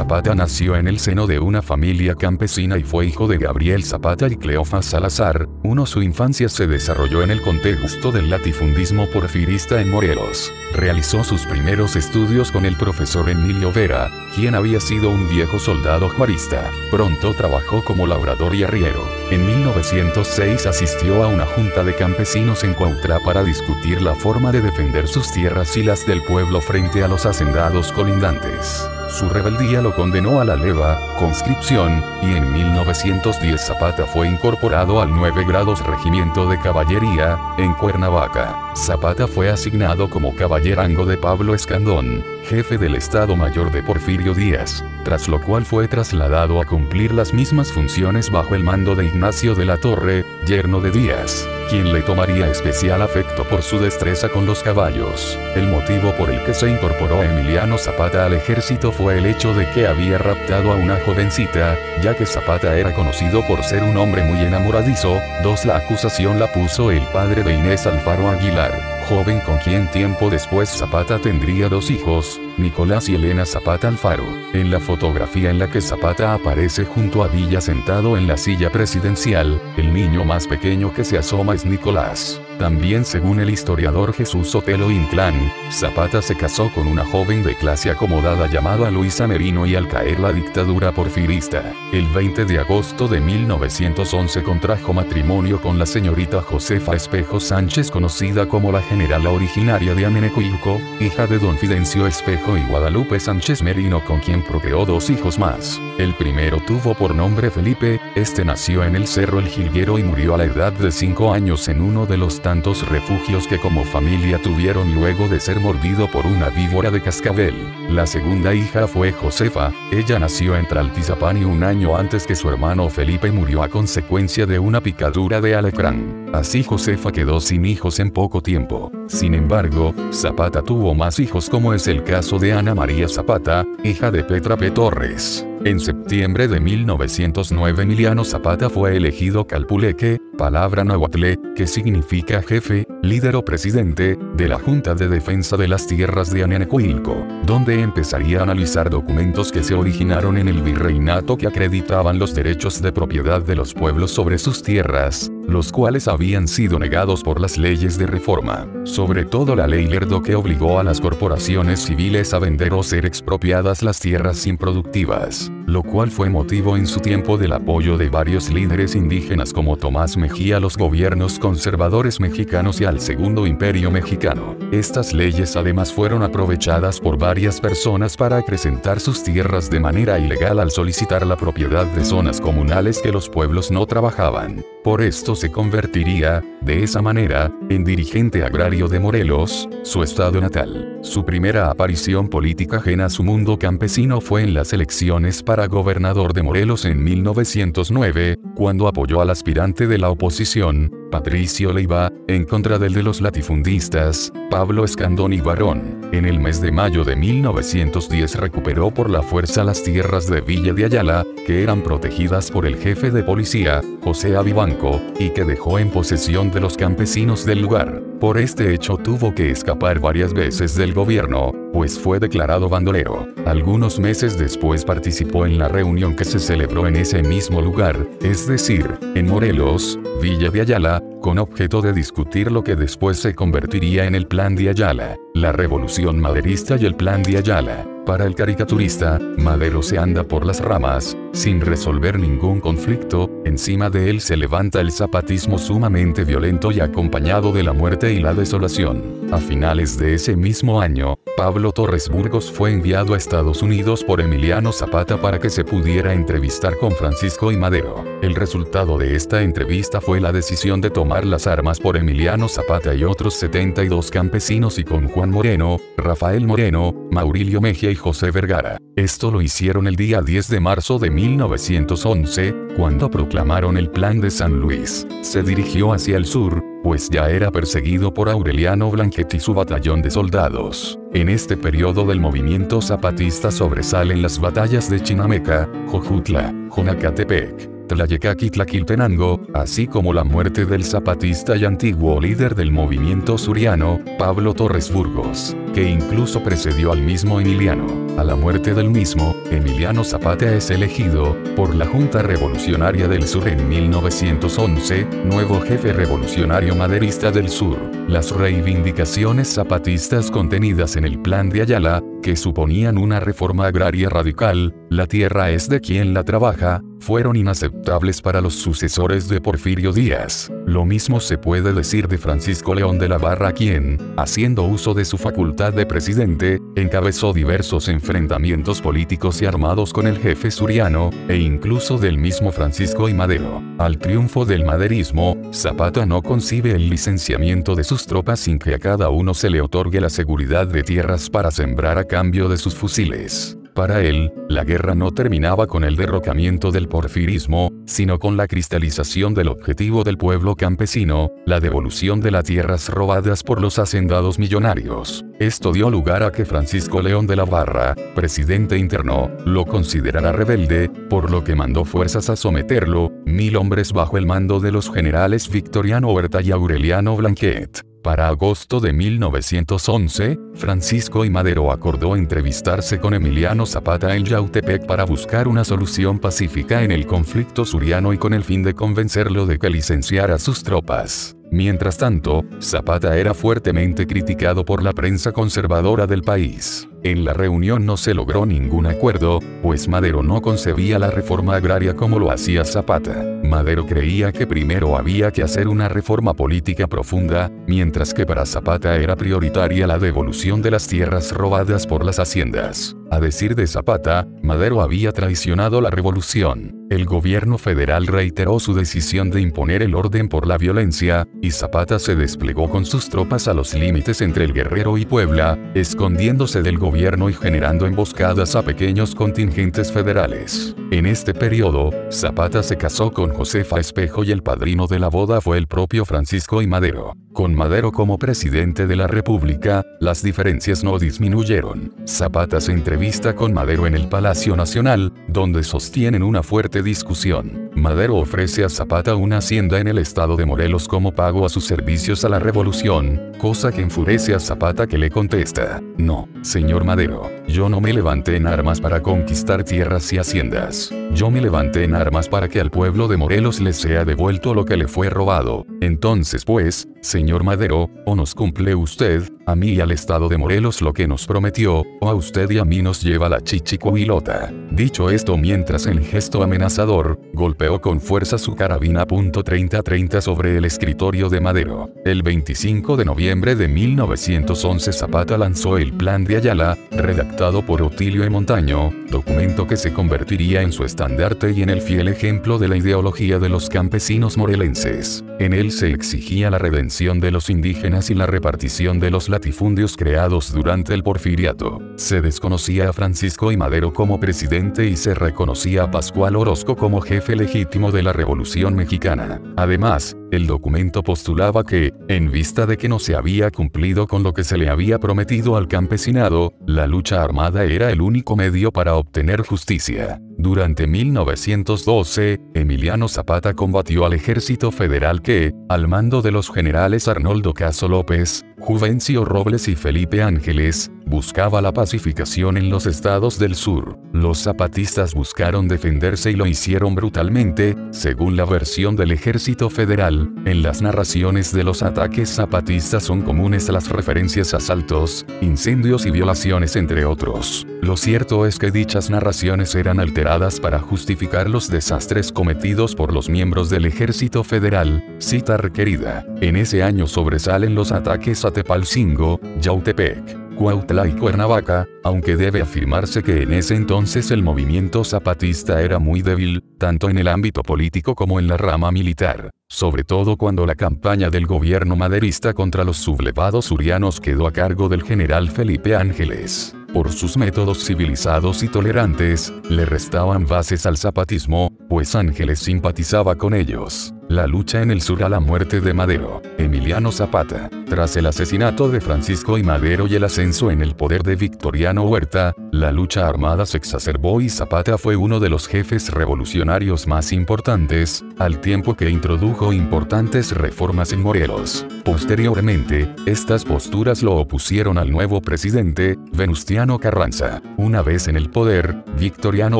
Zapata nació en el seno de una familia campesina y fue hijo de Gabriel Zapata y Cleofa Salazar. Su infancia se desarrolló en el contexto del latifundismo porfirista en Morelos. Realizó sus primeros estudios con el profesor Emilio Vera, quien había sido un viejo soldado juarista. Pronto trabajó como labrador y arriero. En 1906 asistió a una junta de campesinos en Cuautla para discutir la forma de defender sus tierras y las del pueblo frente a los hacendados colindantes. Su rebeldía lo condenó a la leva, conscripción, y en 1910 Zapata fue incorporado al 9 grados Regimiento de Caballería, en Cuernavaca. Zapata fue asignado como caballerango de Pablo Escandón, jefe del Estado Mayor de Porfirio Díaz, tras lo cual fue trasladado a cumplir las mismas funciones bajo el mando de Ignacio de la Torre, yerno de Díaz, quien le tomaría especial afecto por su destreza con los caballos. El motivo por el que se incorporó a Emiliano Zapata al ejército fue el hecho de que había raptado a una jovencita, ya que Zapata era conocido por ser un hombre muy enamoradizo. La acusación la puso el padre de Inés Alfaro Aguilar, joven con quien tiempo después Zapata tendría 2 hijos, Nicolás y Elena Zapata Alfaro. En la fotografía en la que Zapata aparece junto a Villa sentado en la silla presidencial, el niño más pequeño que se asoma es Nicolás. También según el historiador Jesús Sotelo Inclán, Zapata se casó con una joven de clase acomodada llamada Luisa Merino y al caer la dictadura porfirista, el 20 de agosto de 1911 contrajo matrimonio con la señorita Josefa Espejo Sánchez, conocida como la generala originaria de Anenecuilco, hija de don Fidencio Espejo y Guadalupe Sánchez Merino, con quien procreó 2 hijos más. El primero tuvo por nombre Felipe, este nació en el Cerro El Jilguero y murió a la edad de 5 años en uno de los tantos refugios que como familia tuvieron luego de ser mordido por una víbora de cascabel. La segunda hija fue Josefa, ella nació en Tlaltizapán y un año antes que su hermano Felipe murió a consecuencia de una picadura de alacrán. Así Josefa quedó sin hijos en poco tiempo. Sin embargo, Zapata tuvo más hijos, como es el caso de Ana María Zapata, hija de Petra P. Torres. En septiembre de 1909 Emiliano Zapata fue elegido calpuleque, palabra náhuatl, que significa jefe, líder o presidente, de la Junta de Defensa de las Tierras de Anenecuilco, donde empezaría a analizar documentos que se originaron en el virreinato que acreditaban los derechos de propiedad de los pueblos sobre sus tierras, los cuales habían sido negados por las leyes de reforma, sobre todo la ley Lerdo, que obligó a las corporaciones civiles a vender o ser expropiadas las tierras improductivas, lo cual fue motivo en su tiempo del apoyo de varios líderes indígenas como Tomás Mejía a los gobiernos conservadores mexicanos y al Segundo Imperio Mexicano. Estas leyes además fueron aprovechadas por varias personas para acrecentar sus tierras de manera ilegal al solicitar la propiedad de zonas comunales que los pueblos no trabajaban. Por esto se convertiría, de esa manera, en dirigente agrario de Morelos, su estado natal. Su primera aparición política ajena a su mundo campesino fue en las elecciones para gobernador de Morelos en 1909, cuando apoyó al aspirante de la oposición, Patricio Leiva, en contra del de los latifundistas, Pablo Escandón y Barón. En el mes de mayo de 1910 recuperó por la fuerza las tierras de Villa de Ayala, que eran protegidas por el jefe de policía, José Avivanco, y que dejó en posesión de los campesinos del lugar. Por este hecho tuvo que escapar varias veces del gobierno, pues fue declarado bandolero. Algunos meses después participó en la reunión que se celebró en ese mismo lugar, es decir, en Morelos, Villa de Ayala, con objeto de discutir lo que después se convertiría en el Plan de Ayala, la Revolución Maderista y el Plan de Ayala. Para el caricaturista, Madero se anda por las ramas, sin resolver ningún conflicto, encima de él se levanta el zapatismo sumamente violento y acompañado de la muerte y la desolación. A finales de ese mismo año, Pablo Torres Burgos fue enviado a Estados Unidos por Emiliano Zapata para que se pudiera entrevistar con Francisco I. Madero. El resultado de esta entrevista fue la decisión de tomar las armas por Emiliano Zapata y otros 72 campesinos, y con Juan Moreno, Rafael Moreno, Maurilio Mejía y José Vergara. Esto lo hicieron el día 10 de marzo de 1911, cuando proclamaron el Plan de San Luis. Se dirigió hacia el sur, pues ya era perseguido por Aureliano Blanquet y su batallón de soldados. En este periodo del movimiento zapatista sobresalen las batallas de Chinameca, Jojutla, Jonacatepec, Tlayecac y Tlaquiltenango, así como la muerte del zapatista y antiguo líder del movimiento suriano, Pablo Torres Burgos. que incluso precedió al mismo Emiliano. A la muerte del mismo, Emiliano Zapata es elegido, por la Junta Revolucionaria del Sur en 1911, nuevo jefe revolucionario maderista del Sur. Las reivindicaciones zapatistas contenidas en el Plan de Ayala, que suponían una reforma agraria radical, la tierra es de quien la trabaja, fueron inaceptables para los sucesores de Porfirio Díaz. Lo mismo se puede decir de Francisco León de la Barra, quien, haciendo uso de su facultad de presidente, encabezó diversos enfrentamientos políticos y armados con el jefe suriano, e incluso del mismo Francisco I. Madero. Al triunfo del maderismo, Zapata no concibe el licenciamiento de sus tropas sin que a cada uno se le otorgue la seguridad de tierras para sembrar a cambio de sus fusiles. Para él, la guerra no terminaba con el derrocamiento del porfirismo, sino con la cristalización del objetivo del pueblo campesino, la devolución de las tierras robadas por los hacendados millonarios. Esto dio lugar a que Francisco León de la Barra, presidente interno, lo considerara rebelde, por lo que mandó fuerzas a someterlo, 1000 hombres bajo el mando de los generales Victoriano Huerta y Aureliano Blanquet. Para agosto de 1911, Francisco I. Madero acordó entrevistarse con Emiliano Zapata en Yautepec para buscar una solución pacífica en el conflicto suriano y con el fin de convencerlo de que licenciara sus tropas. Mientras tanto, Zapata era fuertemente criticado por la prensa conservadora del país. En la reunión no se logró ningún acuerdo, pues Madero no concebía la reforma agraria como lo hacía Zapata. Madero creía que primero había que hacer una reforma política profunda, mientras que para Zapata era prioritaria la devolución de las tierras robadas por las haciendas. A decir de Zapata, Madero había traicionado la revolución. El gobierno federal reiteró su decisión de imponer el orden por la violencia, y Zapata se desplegó con sus tropas a los límites entre el Guerrero y Puebla, escondiéndose del gobierno y generando emboscadas a pequeños contingentes federales. En este periodo, Zapata se casó con Josefa Espejo y el padrino de la boda fue el propio Francisco I. Madero. Con Madero como presidente de la República, las diferencias no disminuyeron. Zapata se entrevista con Madero en el Palacio Nacional, donde sostienen una fuerte discusión. Madero ofrece a Zapata una hacienda en el estado de Morelos como pago a sus servicios a la revolución, cosa que enfurece a Zapata, que le contesta: "No, señor Madero, yo no me levanté en armas para conquistar tierras y haciendas. Yo me levanté en armas para que al pueblo de Morelos le sea devuelto lo que le fue robado. Entonces pues, señor Madero, o nos cumple usted, a mí y al estado de Morelos lo que nos prometió, o a usted y a mí nos lleva la chichicuilota". Dicho esto, mientras en gesto amenazador, golpeó con fuerza su carabina .30-30 sobre el escritorio de Madero. El 25 de noviembre de 1911 Zapata lanzó el Plan de Ayala, redactado por Otilio E. Montaño, documento que se convertiría en su estandarte y en el fiel ejemplo de la ideología de los campesinos morelenses. En él se exigía la redención de los indígenas y la repartición de los latifundios creados durante el porfiriato. Se desconocía a Francisco I. Madero como presidente y se reconocía a Pascual Orozco como jefe legítimo de la Revolución Mexicana. Además, el documento postulaba que, en vista de que no se había cumplido con lo que se le había prometido al campesinado, la lucha armada era el único medio para obtener justicia. Durante 1912, Emiliano Zapata combatió al ejército federal que, al mando de los generales Arnoldo Caso López, Juvencio Robles y Felipe Ángeles, buscaba la pacificación en los estados del sur. Los zapatistas buscaron defenderse y lo hicieron brutalmente, según la versión del ejército federal. En las narraciones de los ataques zapatistas son comunes las referencias a asaltos, incendios y violaciones, entre otros. Lo cierto es que dichas narraciones eran alteradas para justificar los desastres cometidos por los miembros del ejército federal. Cita requerida. En ese año sobresalen los ataques a Tepalcingo, Yautepec, Cuautla y Cuernavaca, aunque debe afirmarse que en ese entonces el movimiento zapatista era muy débil, tanto en el ámbito político como en la rama militar, sobre todo cuando la campaña del gobierno maderista contra los sublevados surianos quedó a cargo del general Felipe Ángeles. Por sus métodos civilizados y tolerantes, le restaban bases al zapatismo, pues Ángeles simpatizaba con ellos. La lucha en el sur a la muerte de Madero. Emiliano Zapata. Tras el asesinato de Francisco I. Madero y el ascenso en el poder de Victoriano Huerta, la lucha armada se exacerbó y Zapata fue uno de los jefes revolucionarios más importantes, al tiempo que introdujo importantes reformas en Morelos. Posteriormente, estas posturas lo opusieron al nuevo presidente, Venustiano Carranza. Una vez en el poder, Victoriano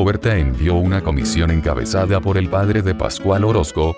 Huerta envió una comisión encabezada por el padre de Pascual Orozco,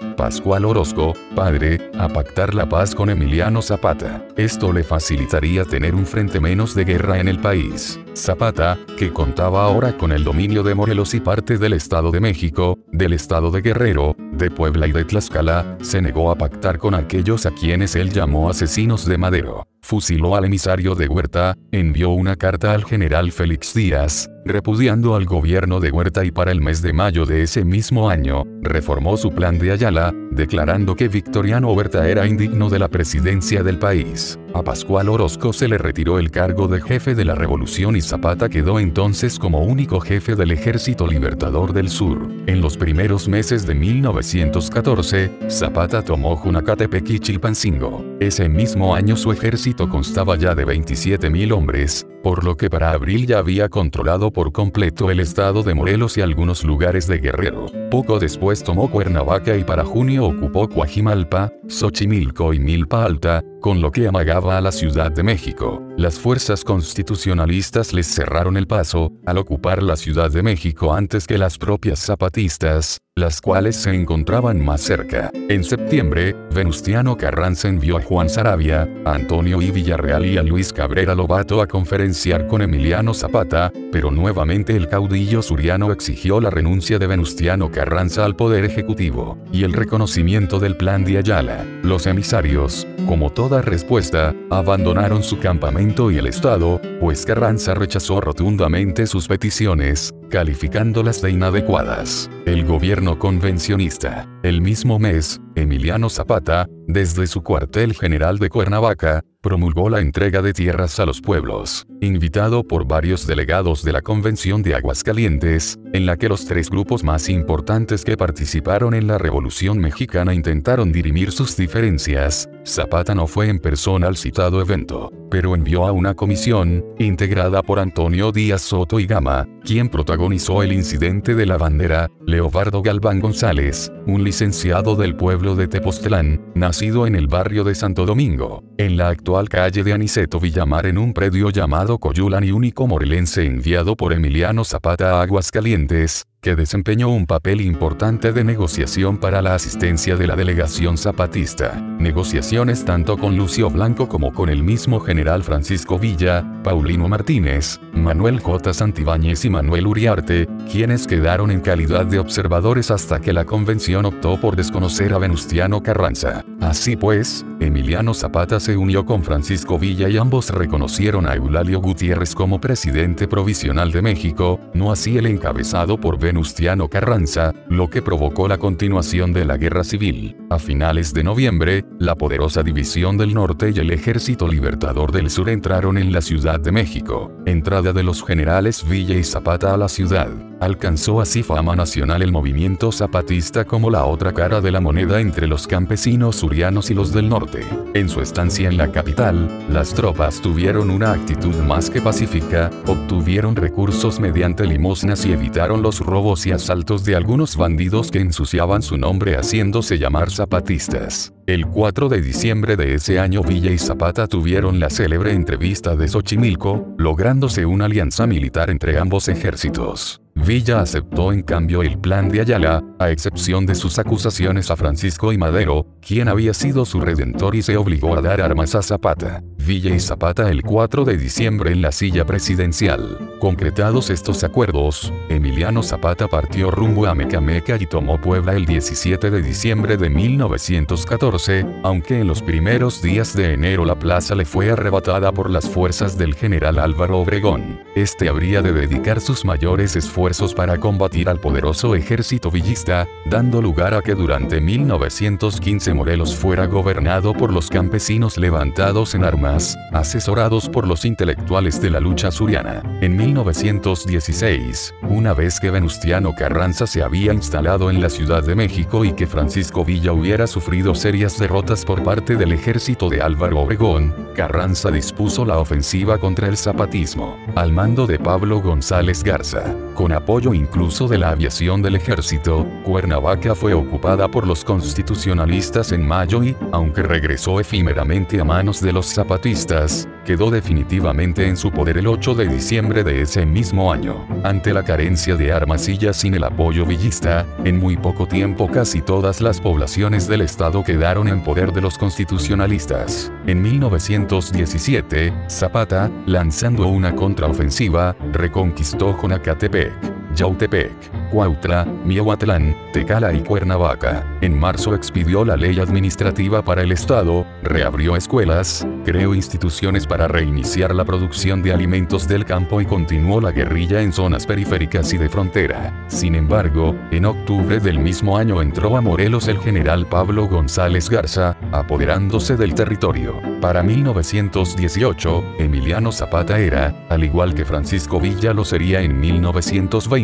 padre, a pactar la paz con Emiliano Zapata. Esto le facilitaría tener un frente menos de guerra en el país. Zapata, que contaba ahora con el dominio de Morelos y parte del Estado de México, del Estado de Guerrero, de Puebla y de Tlaxcala, se negó a pactar con aquellos a quienes él llamó asesinos de Madero. Fusiló al emisario de Huerta, envió una carta al general Félix Díaz, repudiando al gobierno de Huerta y para el mes de mayo de ese mismo año, reformó su plan de Ayala, declarando que Victoriano Huerta era indigno de la presidencia del país. A Pascual Orozco se le retiró el cargo de jefe de la revolución y Zapata quedó entonces como único jefe del Ejército Libertador del Sur. En los primeros meses de 1914, Zapata tomó Junacatepec y Chilpancingo. Ese mismo año su ejército constaba ya de 27.000 hombres, por lo que para abril ya había controlado por completo el estado de Morelos y algunos lugares de Guerrero. Poco después tomó Cuernavaca y para junio ocupó Coajimalpa, Xochimilco y Milpa Alta, con lo que amagaba a la Ciudad de México. Las fuerzas constitucionalistas les cerraron el paso, al ocupar la Ciudad de México antes que las propias zapatistas, las cuales se encontraban más cerca. En septiembre, Venustiano Carranza envió a Juan Saravia, a Antonio I. Villarreal y a Luis Cabrera Lobato a conferenciar con Emiliano Zapata, pero nuevamente el caudillo suriano exigió la renuncia de Venustiano Carranza al poder ejecutivo, y el reconocimiento del plan de Ayala. Los emisarios, como toda respuesta, abandonaron su campamento y el estado, pues Carranza rechazó rotundamente sus peticiones, calificándolas de inadecuadas. El gobierno convencionista. El mismo mes, Emiliano Zapata, desde su cuartel general de Cuernavaca, promulgó la entrega de tierras a los pueblos, invitado por varios delegados de la Convención de Aguascalientes, en la que los tres grupos más importantes que participaron en la Revolución Mexicana intentaron dirimir sus diferencias. Zapata no fue en persona al citado evento, pero envió a una comisión, integrada por Antonio Díaz Soto y Gama, quien protagonizó el incidente de la bandera, Leobardo Galván González, un licenciado del pueblo de Tepoztlán, nacido en el barrio de Santo Domingo, en la actual calle de Aniceto Villamar en un predio llamado Coyulan y único morelense enviado por Emiliano Zapata a Aguascalientes, que desempeñó un papel importante de negociación para la asistencia de la delegación zapatista. Negociaciones tanto con Lucio Blanco como con el mismo general Francisco Villa, Paulino Martínez, Manuel J. Santibáñez y Manuel Uriarte, quienes quedaron en calidad de observadores hasta que la convención optó por desconocer a Venustiano Carranza. Así pues, Emiliano Zapata se unió con Francisco Villa y ambos reconocieron a Eulalio Gutiérrez como presidente provisional de México, no así el encabezado por Venustiano Carranza, lo que provocó la continuación de la guerra civil. A finales de noviembre, la poderosa División del Norte y el Ejército Libertador del Sur entraron en la Ciudad de México. Entrada de los generales Villa y Zapata a la ciudad. Alcanzó así fama nacional el movimiento zapatista como la otra cara de la moneda entre los campesinos surianos y los del norte. En su estancia en la capital, las tropas tuvieron una actitud más que pacífica, obtuvieron recursos mediante limosnas y evitaron los robos y asaltos de algunos bandidos que ensuciaban su nombre haciéndose llamar zapatistas. El 4 de diciembre de ese año Villa y Zapata tuvieron la célebre entrevista de Xochimilco, lográndose una alianza militar entre ambos ejércitos. Villa aceptó en cambio el plan de Ayala, a excepción de sus acusaciones a Francisco I. Madero, quien había sido su redentor y se obligó a dar armas a Zapata. Villa y Zapata el 4 de diciembre en la silla presidencial. Concretados estos acuerdos, Emiliano Zapata partió rumbo a Mecameca y tomó Puebla el 17 de diciembre de 1914, aunque en los primeros días de enero la plaza le fue arrebatada por las fuerzas del general Álvaro Obregón. Este habría de dedicar sus mayores esfuerzos esfuerzos para combatir al poderoso ejército villista, dando lugar a que durante 1915 Morelos fuera gobernado por los campesinos levantados en armas, asesorados por los intelectuales de la lucha suriana. En 1916, una vez que Venustiano Carranza se había instalado en la Ciudad de México y que Francisco Villa hubiera sufrido serias derrotas por parte del ejército de Álvaro Obregón, Carranza dispuso la ofensiva contra el zapatismo, al mando de Pablo González Garza. Con apoyo incluso de la aviación del ejército, Cuernavaca fue ocupada por los constitucionalistas en mayo y, aunque regresó efímeramente a manos de los zapatistas, quedó definitivamente en su poder el 8 de diciembre de ese mismo año. Ante la carencia de armas y ya sin el apoyo villista, en muy poco tiempo casi todas las poblaciones del estado quedaron en poder de los constitucionalistas. En 1917, Zapata, lanzando una contraofensiva, reconquistó Jonacatepec, Yautepec, Cuautla, Miahuatlán, Tecala y Cuernavaca. En marzo expidió la ley administrativa para el estado, reabrió escuelas, creó instituciones para reiniciar la producción de alimentos del campo y continuó la guerrilla en zonas periféricas y de frontera. Sin embargo, en octubre del mismo año entró a Morelos el general Pablo González Garza, apoderándose del territorio. Para 1918, Emiliano Zapata era, al igual que Francisco Villa lo sería en 1920,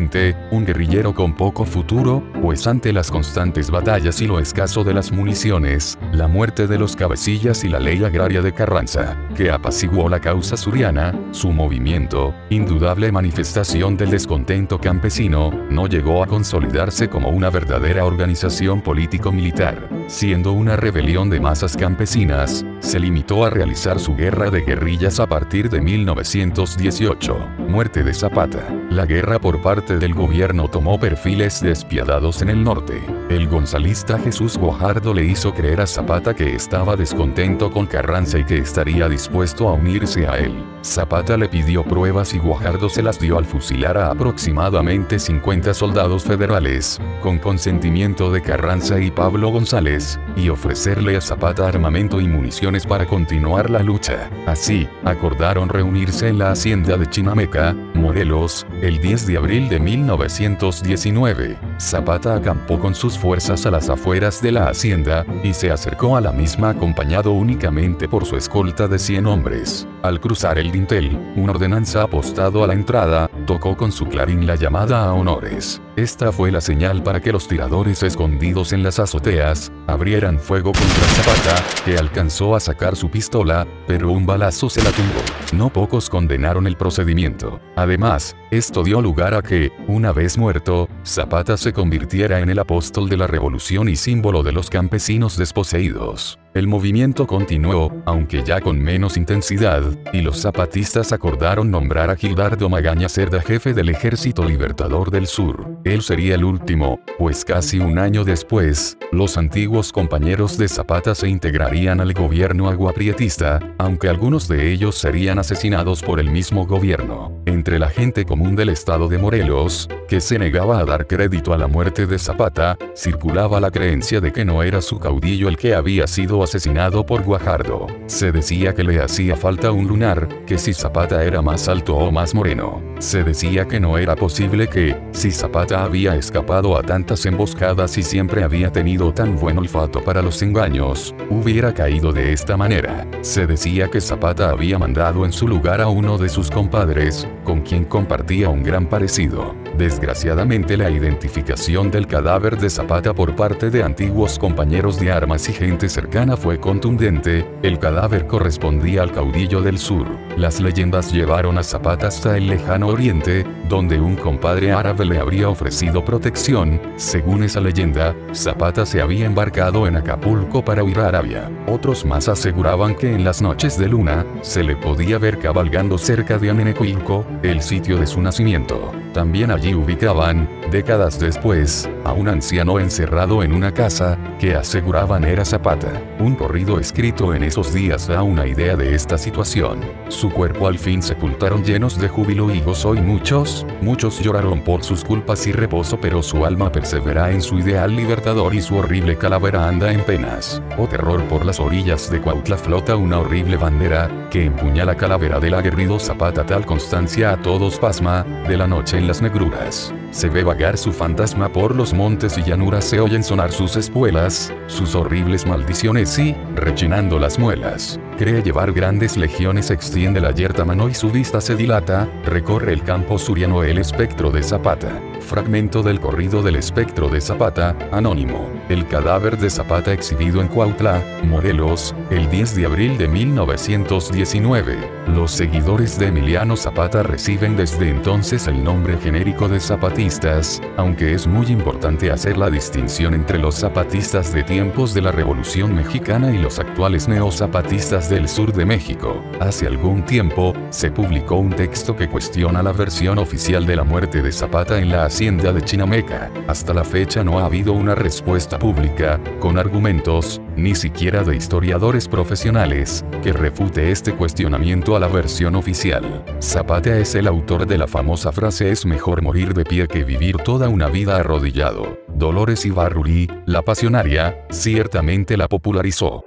un guerrillero con poco futuro, pues ante las constantes batallas y lo escaso de las municiones, la muerte de los cabecillas y la ley agraria de Carranza, que apaciguó la causa suriana, su movimiento, indudable manifestación del descontento campesino, no llegó a consolidarse como una verdadera organización político-militar. Siendo una rebelión de masas campesinas, se limitó a realizar su guerra de guerrillas a partir de 1918. Muerte de Zapata. La guerra por parte del gobierno tomó perfiles despiadados en el norte. El gonzalista Jesús Guajardo le hizo creer a Zapata que estaba descontento con Carranza y que estaría dispuesto a unirse a él. Zapata le pidió pruebas y Guajardo se las dio al fusilar a aproximadamente 50 soldados federales, con consentimiento de Carranza y Pablo González, y ofrecerle a Zapata armamento y municiones para continuar la lucha. Así, acordaron reunirse en la hacienda de Chinameca, Morelos, el 10 de abril de 1919. Zapata acampó con sus fuerzas a las afueras de la hacienda, y se acercó a la misma acompañado únicamente por su escolta de 100 hombres. Al cruzar el dintel, un ordenanza apostado a la entrada, tocó con su clarín la llamada a honores. Esta fue la señal para que los tiradores escondidos en las azoteas, abrieran fuego contra Zapata, que alcanzó a sacar su pistola, pero un balazo se la tumbó. No pocos condenaron el procedimiento. Además, esto dio lugar a que, una vez muerto, Zapata se convirtiera en el apóstol de la revolución y símbolo de los campesinos desposeídos. El movimiento continuó, aunque ya con menos intensidad, y los zapatistas acordaron nombrar a Gildardo Magaña Cerda jefe del Ejército Libertador del Sur. Él sería el último, pues casi un año después, los antiguos compañeros de Zapata se integrarían al gobierno aguaprietista, aunque algunos de ellos serían asesinados por el mismo gobierno. Entre la gente común del estado de Morelos, que se negaba a dar crédito a la muerte de Zapata, circulaba la creencia de que no era su caudillo el que había sido asesinado por Guajardo. Se decía que le hacía falta un lunar, que si Zapata era más alto o más moreno. Se decía que no era posible que, si Zapata había escapado a tantas emboscadas y siempre había tenido tan buen olfato para los engaños, hubiera caído de esta manera. Se decía que Zapata había mandado en su lugar a uno de sus compadres, con quien compartía un gran parecido. Desgraciadamente la identificación del cadáver de Zapata por parte de antiguos compañeros de armas y gente cercana fue contundente, el cadáver correspondía al caudillo del sur. Las leyendas llevaron a Zapata hasta el lejano oriente, donde un compadre árabe le habría ofrecido protección. Según esa leyenda, Zapata se había embarcado en Acapulco para huir a Arabia. Otros más aseguraban que en las noches de luna, se le podía ver cabalgando cerca de Anenecuilco, el sitio de su nacimiento. También allí ubicaban, décadas después, a un anciano encerrado en una casa, que aseguraban era Zapata. Un corrido escrito en esos días da una idea de esta situación. Su cuerpo al fin sepultaron llenos de júbilo y gozo y muchos lloraron por sus culpas y reposo, pero su alma persevera en su ideal libertador y su horrible calavera anda en penas. Oh terror, por las orillas de Cuautla flota una horrible bandera, que empuña la calavera del aguerrido Zapata. Tal constancia a todos pasma, de la noche en las negruras. Se ve vagar su fantasma por los montes y llanuras, se oyen sonar sus espuelas, sus horribles maldiciones y, rechinando las muelas, cree llevar grandes legiones, extiende la yerta mano y su vista se dilata, recorre el campo suriano el espectro de Zapata. Fragmento del corrido del espectro de Zapata, anónimo. El cadáver de Zapata exhibido en Cuautla, Morelos, el 10 de abril de 1919. Los seguidores de Emiliano Zapata reciben desde entonces el nombre genérico de zapatistas, aunque es muy importante hacer la distinción entre los zapatistas de tiempos de la Revolución Mexicana y los actuales neozapatistas del sur de México. Hace algún tiempo, se publicó un texto que cuestiona la versión oficial de la muerte de Zapata en la hacienda de Chinameca. Hasta la fecha no ha habido una respuesta pública, con argumentos, ni siquiera de historiadores profesionales, que refute este cuestionamiento a la versión oficial. Zapata es el autor de la famosa frase "es mejor morir de pie que vivir toda una vida arrodillado". Dolores Ibarruri, la pasionaria, ciertamente la popularizó.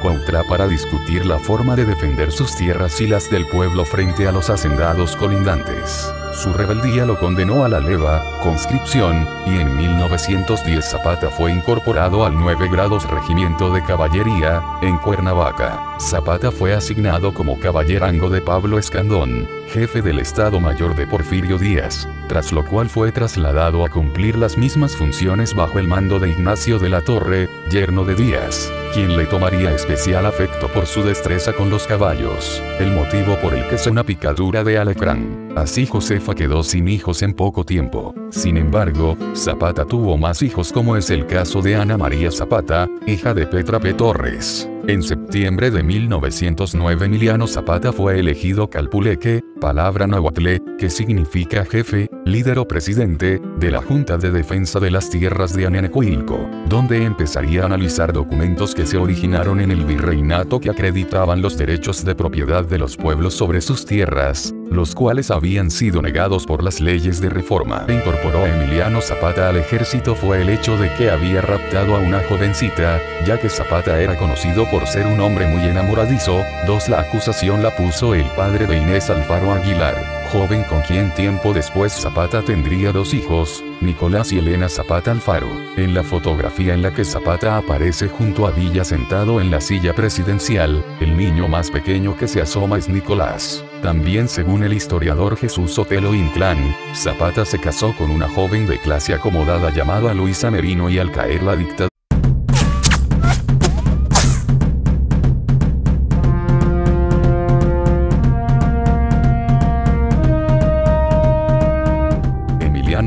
Cuautla para discutir la forma de defender sus tierras y las del pueblo frente a los hacendados colindantes. Su rebeldía lo condenó a la leva, conscripción, y en 1910 Zapata fue incorporado al 9 grados Regimiento de Caballería, en Cuernavaca. Zapata fue asignado como caballerango de Pablo Escandón, jefe del Estado Mayor de Porfirio Díaz, tras lo cual fue trasladado a cumplir las mismas funciones bajo el mando de Ignacio de la Torre, yerno de Díaz, quien le tomaría especial afecto por su destreza con los caballos, el motivo por el que es una picadura de alacrán. Así Josefa quedó sin hijos en poco tiempo. Sin embargo, Zapata tuvo más hijos, como es el caso de Ana María Zapata, hija de Petra P. Torres. En septiembre de 1909 Emiliano Zapata fue elegido calpuleque, palabra náhuatl, que significa jefe, líder o presidente, de la Junta de Defensa de las Tierras de Anenecuilco, donde empezaría a analizar documentos que se originaron en el virreinato que acreditaban los derechos de propiedad de los pueblos sobre sus tierras, los cuales habían sido negados por las leyes de reforma. Incorporó a Emiliano Zapata al ejército fue el hecho de que había raptado a una jovencita, ya que Zapata era conocido por ser un hombre muy enamoradizo. 2. La acusación la puso el padre de Inés Alfaro Aguilar, joven con quien tiempo después Zapata tendría 2 hijos, Nicolás y Elena Zapata Alfaro. En la fotografía en la que Zapata aparece junto a Villa sentado en la silla presidencial, el niño más pequeño que se asoma es Nicolás. También, según el historiador Jesús Sotelo Inclán, Zapata se casó con una joven de clase acomodada llamada Luisa Merino y al caer la dictadura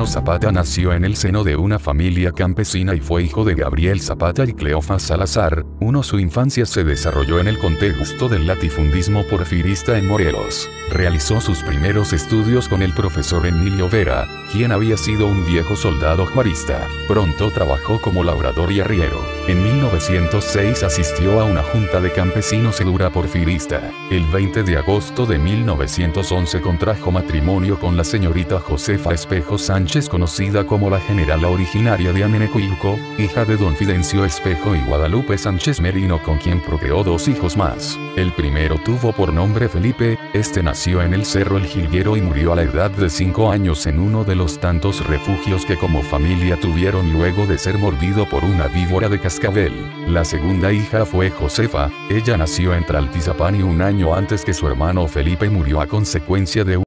Zapata nació en el seno de una familia campesina y fue hijo de Gabriel Zapata y Cleofa Salazar. Su infancia se desarrolló en el contexto del latifundismo porfirista en Morelos. Realizó sus primeros estudios con el profesor Emilio Vera, quien había sido un viejo soldado juarista. Pronto trabajó como labrador y arriero. En 1906 asistió a una junta de campesinos cedura porfirista. El 20 de agosto de 1911 contrajo matrimonio con la señorita Josefa Espejo Sánchez Sánchez, conocida como la generala originaria de Amenecoilco, hija de don Fidencio Espejo y Guadalupe Sánchez Merino, con quien procreó 2 hijos más. El primero tuvo por nombre Felipe, este nació en el Cerro El Jilguero y murió a la edad de 5 años en uno de los tantos refugios que como familia tuvieron luego de ser mordido por una víbora de cascabel. La segunda hija fue Josefa, ella nació en Tlaltizapán y un año antes que su hermano Felipe murió a consecuencia de